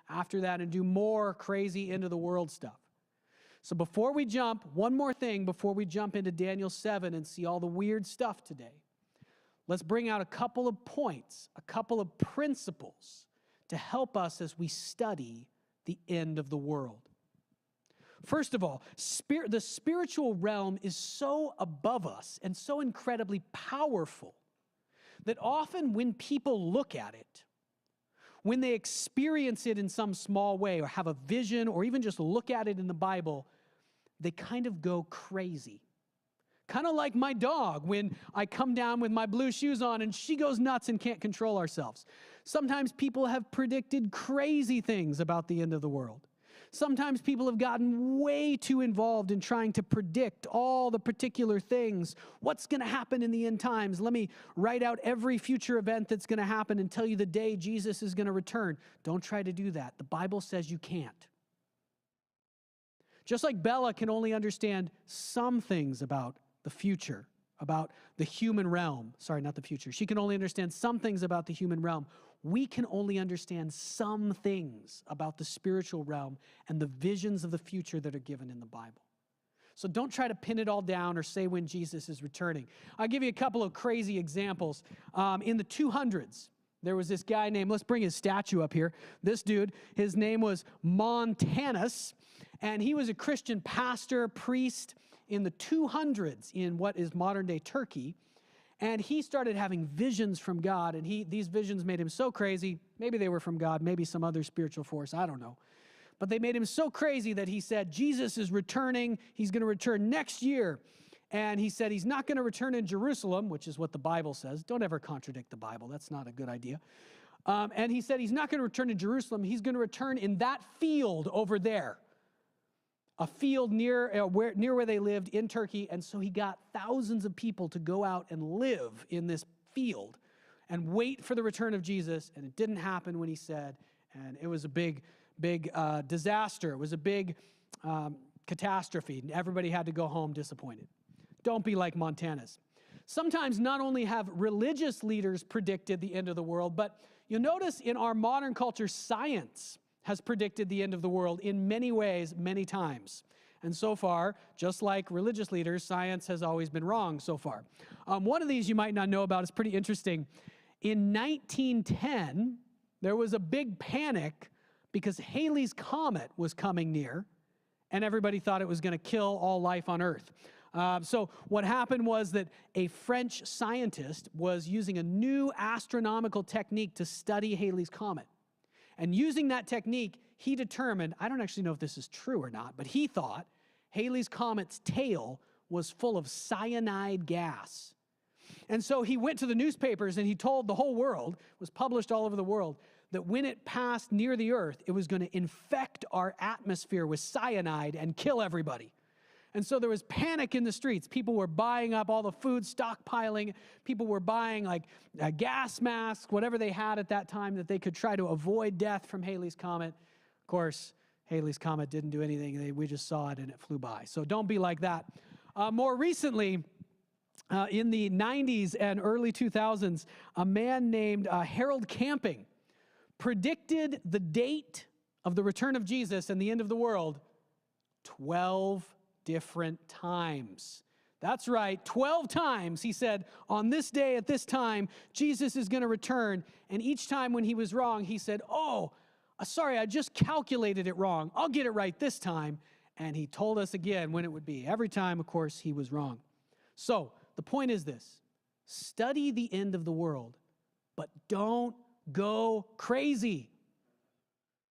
after that and do more crazy into the world stuff. So before we jump, one more thing before we jump into Daniel 7 and see all the weird stuff today. Let's bring out a couple of points, a couple of principles to help us as we study the end of the world. First of all, the spiritual realm is so above us and so incredibly powerful that often when people look at it, when they experience it in some small way or have a vision or even just look at it in the Bible, they kind of go crazy. Kind of like my dog when I come down with my blue shoes on and she goes nuts and can't control ourselves. Sometimes people have predicted crazy things about the end of the world. Sometimes people have gotten way too involved in trying to predict all the particular things. What's going to happen in the end times? Let me write out every future event that's going to happen and tell you the day Jesus is going to return. Don't try to do that. The Bible says you can't. Just like Bella can only understand some things about the future, about the human realm. Sorry, not the future. She can only understand some things about the human realm. We can only understand some things about the spiritual realm and the visions of the future that are given in the Bible. So don't try to pin it all down or say when Jesus is returning. I'll give you a couple of crazy examples. In the 200s, there was this guy named, let's bring his statue up here. This dude, his name was Montanus, and he was a Christian pastor, priest in the 200s in what is modern-day Turkey. And he started having visions from God, and these visions made him so crazy. Maybe they were from God, maybe some other spiritual force, I don't know. But they made him so crazy that he said, Jesus is returning. He's going to return next year. And he said he's not going to return in Jerusalem, which is what the Bible says. Don't ever contradict the Bible. That's not a good idea. And he said he's not going to return in Jerusalem. He's going to return in that field over there. A field near where they lived in Turkey. And so he got thousands of people to go out and live in this field and wait for the return of Jesus. And it didn't happen when he said, and it was a big disaster. It was a big catastrophe. And everybody had to go home disappointed. Don't be like Montanus. Sometimes not only have religious leaders predicted the end of the world, but you'll notice in our modern culture, science has predicted the end of the world in many ways, many times. And so far, just like religious leaders, science has always been wrong so far. One of these you might not know about is pretty interesting. In 1910, there was a big panic because Halley's Comet was coming near, and everybody thought it was going to kill all life on Earth. So what happened was that a French scientist was using a new astronomical technique to study Halley's Comet. And using that technique, he determined, I don't actually know if this is true or not, but he thought Halley's Comet's tail was full of cyanide gas. And so he went to the newspapers and he told the whole world, it was published all over the world, that when it passed near the Earth, it was going to infect our atmosphere with cyanide and kill everybody. And so there was panic in the streets. People were buying up all the food, stockpiling. People were buying like a gas mask, whatever they had at that time that they could try to avoid death from Halley's Comet. Of course, Halley's Comet didn't do anything. We just saw it and it flew by. So don't be like that. More recently, in the 90s and early 2000s, a man named Harold Camping predicted the date of the return of Jesus and the end of the world 12 different times. That's right, 12 times he said, on this day at this time, Jesus is going to return. And each time when he was wrong, he said, sorry, I just calculated it wrong. I'll get it right this time. And he told us again when it would be. Every time, of course, he was wrong. So the point is this: study the end of the world, but don't go crazy.